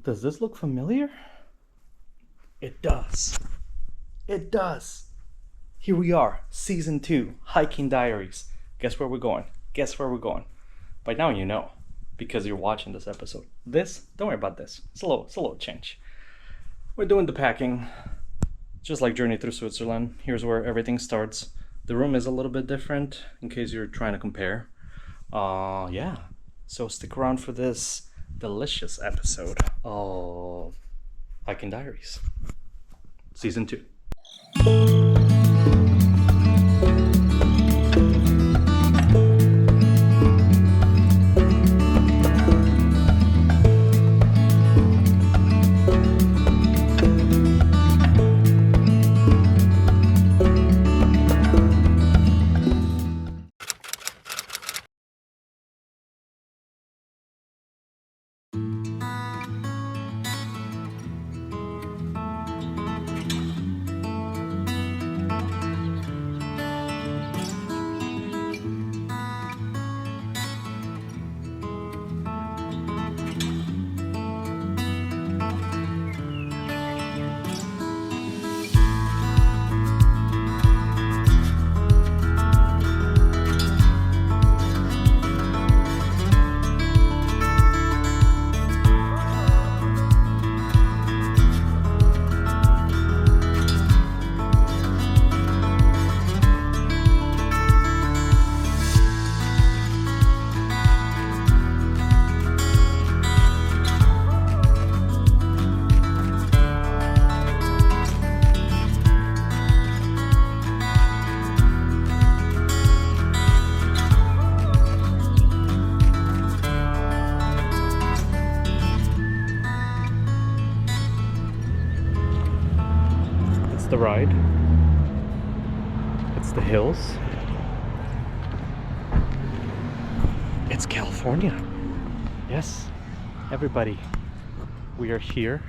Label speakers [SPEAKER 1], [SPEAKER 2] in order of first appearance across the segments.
[SPEAKER 1] Does this look familiar? It does. It does. Here we are, season 2, Hiking Diaries. Guess where we're going? Guess where we're going? By now you know, because you're watching this episode. Don't worry about this. It's a little change. We're doing the packing, just like Journey Through Switzerland. Here's where everything starts. The room is a little bit different, in case you're trying to compare. Yeah. So stick around for this delicious episode of Hiking Diaries, season 2. The ride, it's the hills, it's California. Yes, everybody, we are here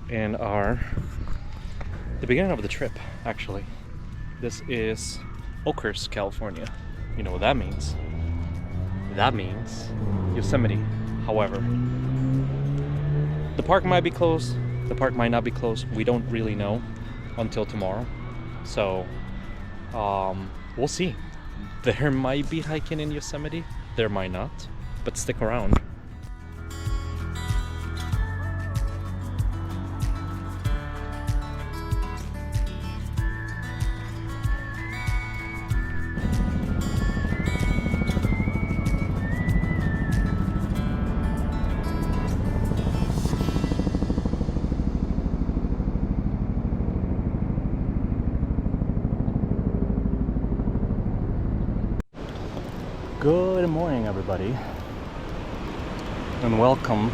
[SPEAKER 1] in the beginning of the trip. Actually, this is Oakhurst, California. You know what that means? That means Yosemite. However, the park might be closed, the park might not be closed. We don't really know until tomorrow, so we'll see. There might be hiking in Yosemite, there might not, but stick around. Good morning, everybody, and welcome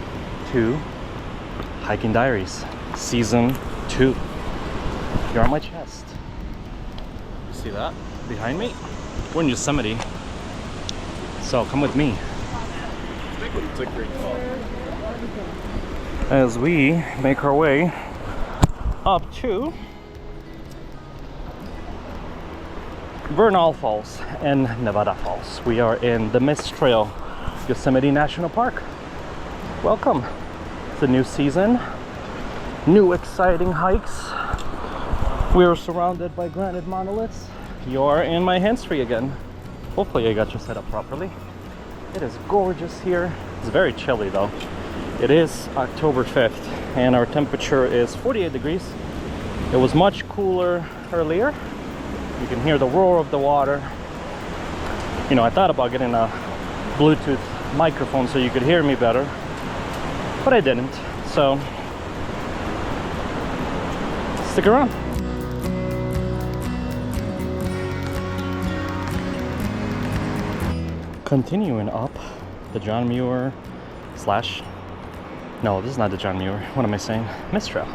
[SPEAKER 1] to Hiking Diaries, season 2. You're on my chest. You see that behind me? We're in Yosemite, so come with me as we make our way up to Vernal Falls and Nevada Falls. We are in the Mist Trail, Yosemite National Park. Welcome. It's a new season, new exciting hikes. We are surrounded by granite monoliths. You're in my hands-free again. Hopefully I got you set up properly. It is gorgeous here. It's very chilly though. It is October 5th and our temperature is 48 degrees. It was much cooler earlier. You can hear the roar of the water. You know, I thought about getting a Bluetooth microphone so you could hear me better, but I didn't. So, stick around. Continuing up the John Muir no, this is not the John Muir. What am I saying? Mist Trail.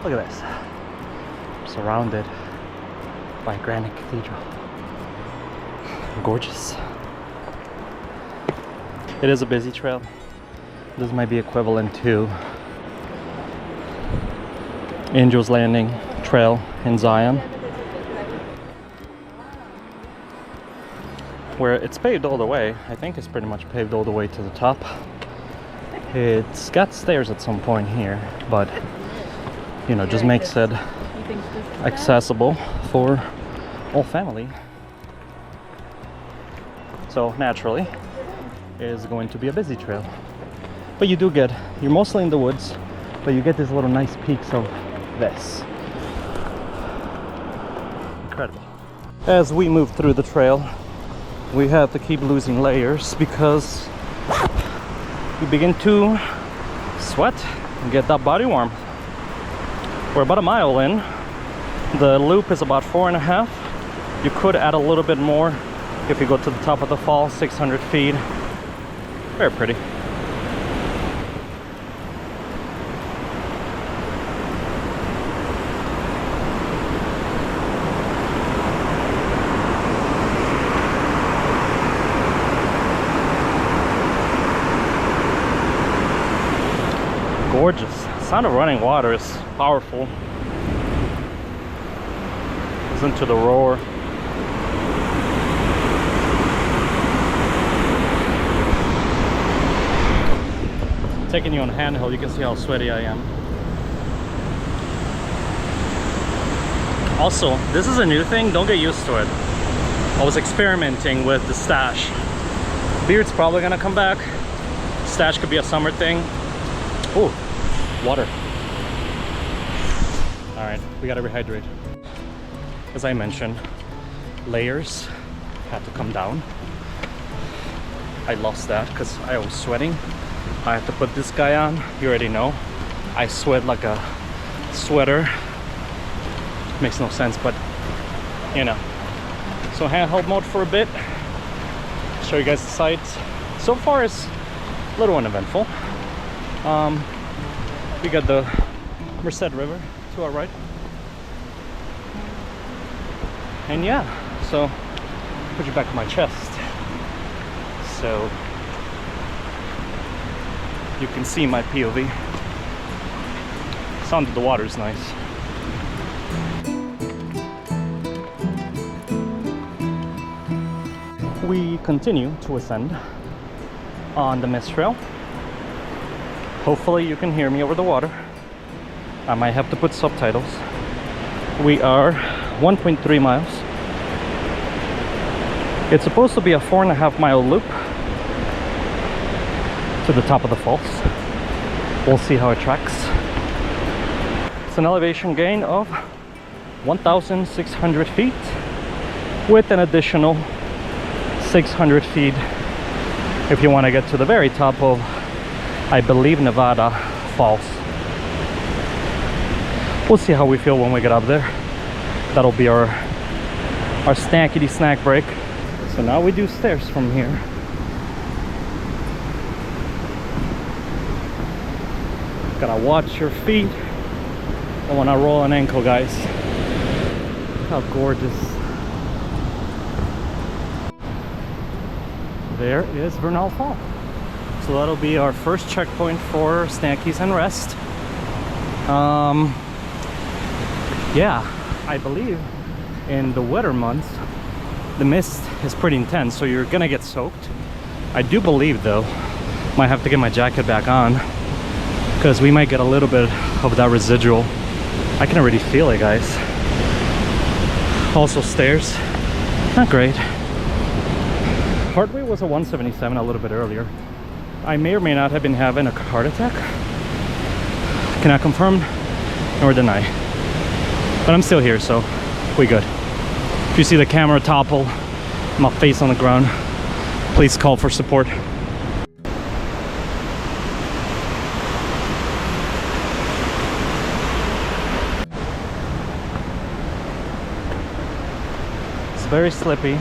[SPEAKER 1] Look at this. Surrounded by Granite Cathedral. Gorgeous. It is a busy trail. This might be equivalent to Angel's Landing Trail in Zion, where it's paved all the way. I think it's pretty much paved all the way to the top. It's got stairs at some point here, but you know, just makes it accessible for all family. So naturally, it is going to be a busy trail. But you do get, you're mostly in the woods, but you get these little nice peaks of this. Incredible. As we move through the trail, we have to keep losing layers because you begin to sweat and get that body warm. We're about a mile in. The loop is about 4.5. You could add a little bit more if you go to the top of the fall, 600 feet. Very pretty. Gorgeous. Sound of running water is powerful. Listen to the roar. Taking you on handheld, you can see how sweaty I am. Also, this is a new thing, don't get used to it. I was experimenting with the stash. Beard's probably gonna come back. Stash could be a summer thing. Oh, water. All right, we gotta rehydrate. As I mentioned, layers had to come down. I lost that because I was sweating. I have to put this guy on. You already know. I sweat like a sweater. Makes no sense, but you know. So handheld mode for a bit. Show you guys the sights. So far it's a little uneventful. We got the Merced River to our right. And yeah, so put you back on my chest. So you can see my POV. Sound of the water is nice. We continue to ascend on the mist trail. Hopefully you can hear me over the water. I might have to put subtitles. We are 1.3 miles. It's supposed to be a 4.5-mile loop to the top of the falls. We'll see how it tracks. It's an elevation gain of 1,600 feet with an additional 600 feet if you want to get to the very top of, I believe, Nevada Falls. We'll see how we feel when we get up there. That'll be our snackety snack break. So now we do stairs from here. Gotta watch your feet. Don't wanna roll an ankle, guys. How gorgeous. There is Vernal Falls. So that'll be our first checkpoint for snackies and rest. Yeah, I believe in the wetter months the mist is pretty intense, so you're gonna get soaked. I do believe though, might have to get my jacket back on because we might get a little bit of that residual. I can already feel it, guys. Also stairs, not great. Heart rate was a 177 a little bit earlier. I may or may not have been having a heart attack. Cannot confirm nor deny. But I'm still here, so we good. If you see the camera topple, my face on the ground, please call for support. It's very slippy.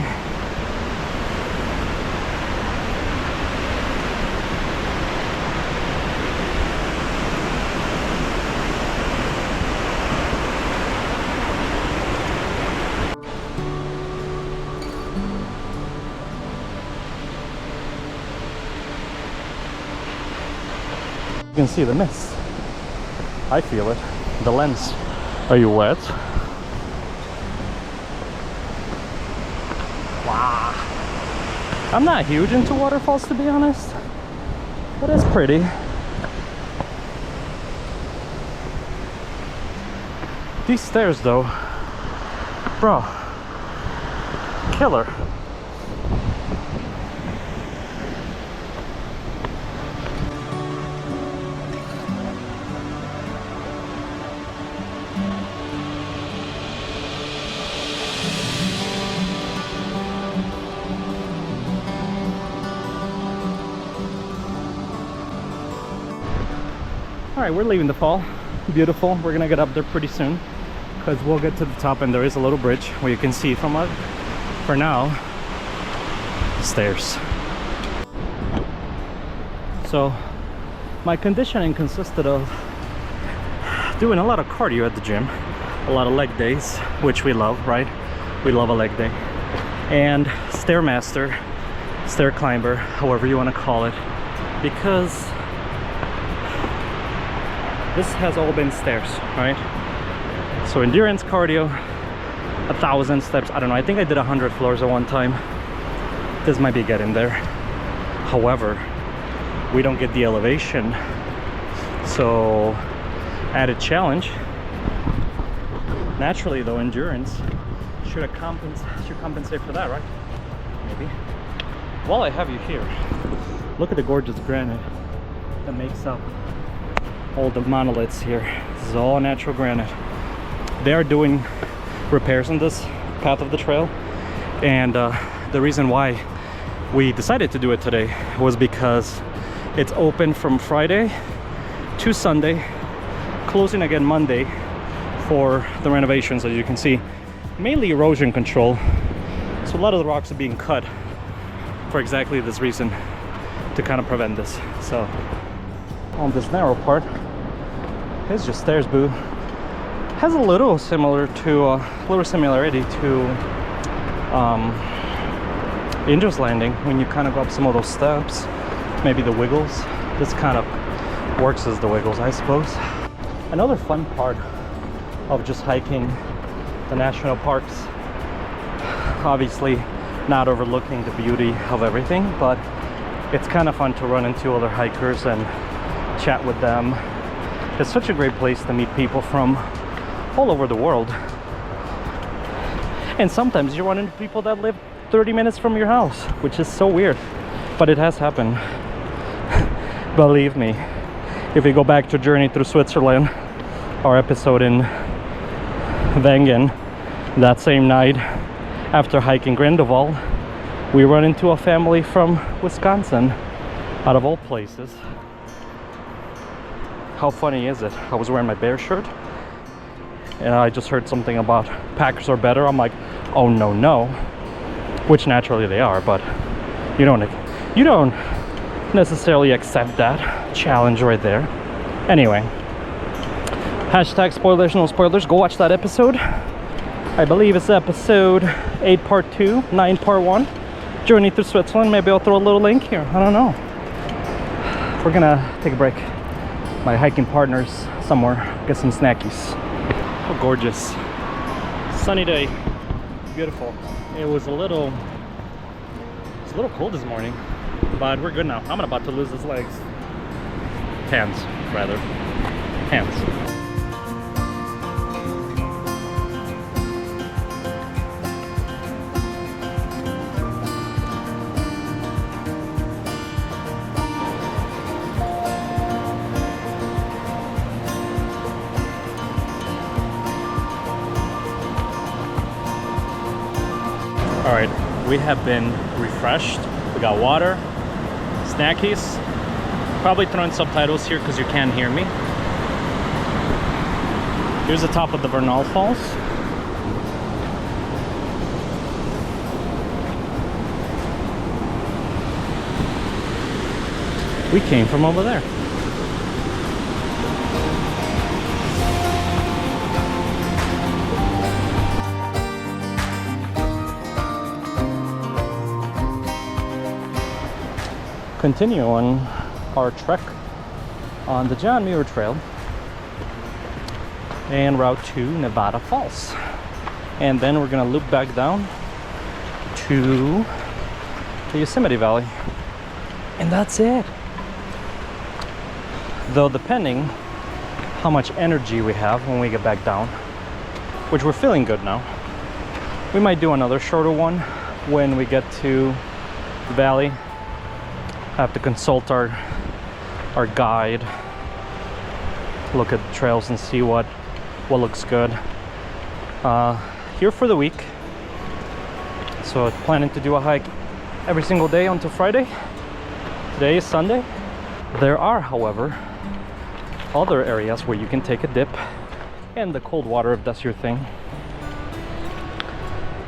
[SPEAKER 1] You can see the mist. I feel it. The lens. Are you wet? Wow. I'm not huge into waterfalls, to be honest, but it's pretty. These stairs though, bro, killer. All right, we're leaving the fall. Beautiful. We're gonna get up there pretty soon because we'll get to the top and there is a little bridge where you can see from it. For now, stairs. So my conditioning consisted of doing a lot of cardio at the gym, a lot of leg days, which we love, right? We love a leg day. And Stairmaster, stair climber, however you want to call it, because this has all been stairs, right? So endurance cardio, 1,000 steps. I don't know, I think I did 100 floors at one time. This might be getting there. However, we don't get the elevation. So added challenge. Naturally though, endurance should compensate for that, right? Maybe. While I have you here, look at the gorgeous granite that makes up all the monoliths here. This is all natural granite. They are doing repairs on this path of the trail, and the reason why we decided to do it today was because it's open from Friday to Sunday, closing again Monday for the renovations. As you can see, mainly erosion control, so a lot of the rocks are being cut for exactly this reason, to kind of prevent this. So on this narrow part, it's just stairs, boo. Has a little similarity to Angel's Landing when you kind of go up some of those steps. Maybe the Wiggles. This kind of works as the Wiggles, I suppose. Another fun part of just hiking the national parks, obviously not overlooking the beauty of everything, but it's kind of fun to run into other hikers and chat with them. It's such a great place to meet people from all over the world. And sometimes you run into people that live 30 minutes from your house, which is so weird, but it has happened. Believe me, if we go back to Journey Through Switzerland, our episode in Wengen, that same night after hiking Grindelwald, we run into a family from Wisconsin, out of all places. How funny is it? I was wearing my Bear shirt and I just heard something about Packers are better. I'm like, oh no, which naturally they are, but you don't necessarily accept that challenge right there. Anyway, hashtag spoilers, no spoilers. Go watch that episode. I believe it's episode 8 part 2, 9 part 1, Journey Through Switzerland. Maybe I'll throw a little link here, I don't know. We're gonna take a break. My hiking partners somewhere, get some snackies. Oh, gorgeous. Sunny day, beautiful. It was a little cold this morning, but we're good now. I'm about to lose his legs. Hands, rather. Hands. All right, we have been refreshed. We got water, snackies, probably throwing subtitles here because you can't hear me. Here's the top of the Vernal Falls. We came from over there. Continue on our trek on the John Muir Trail and route to Nevada Falls, and then we're gonna loop back down to the Yosemite Valley, and that's it. Though depending how much energy we have when we get back down, which we're feeling good now. We might do another shorter one when we get to the valley. I have to consult our guide, look at the trails and see what looks good. Here for the week, so planning to do a hike every single day until Friday. Today is Sunday. There are, however, other areas where you can take a dip in the cold water if that's your thing.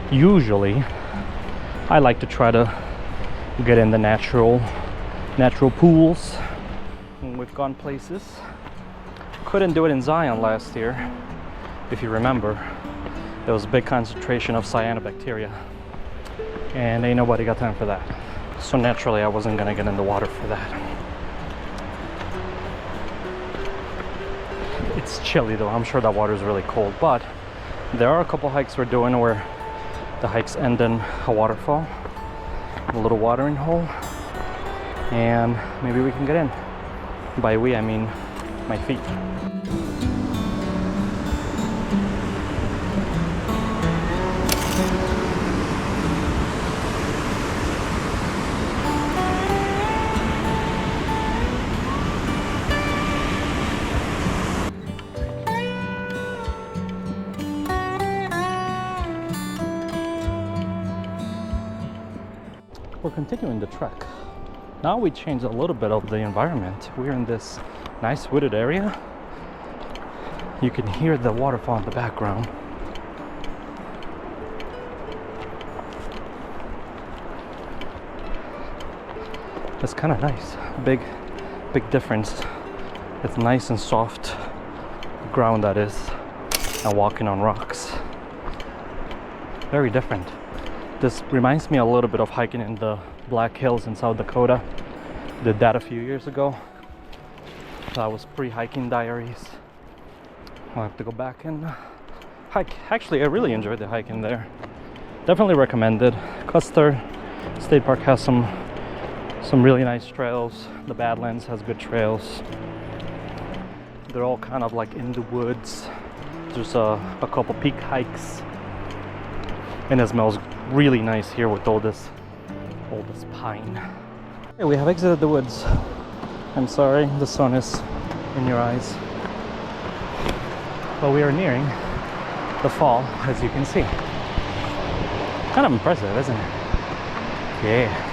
[SPEAKER 1] Usually I like to try to get in the natural pools. And we've gone places. Couldn't do it in Zion last year, if you remember. There was a big concentration of cyanobacteria, and ain't nobody got time for that. So naturally I wasn't gonna get in the water for that. It's chilly though, I'm sure that water is really cold, but there are a couple hikes we're doing where the hikes end in a waterfall, a little watering hole, and maybe we can get in. By we, I mean my feet. We're continuing the trek. Now we changed a little bit of the environment. We're in this nice wooded area. You can hear the waterfall in the background. It's kind of nice. Big difference. It's nice and soft ground, that is, and walking on rocks. Very different. This reminds me a little bit of hiking in the Black Hills in South Dakota. Did that a few years ago. That was pre-hiking Diaries. I'll have to go back and hike. Actually, I really enjoyed the hike in there. Definitely recommended. Custer State Park has some really nice trails. The Badlands has good trails. They're all kind of like in the woods. There's a couple peak hikes. And it smells really nice here with all this pine. Okay, we have exited the woods. I'm sorry, the sun is in your eyes. But we are nearing the fall, as you can see. Kind of impressive, isn't it? Yeah.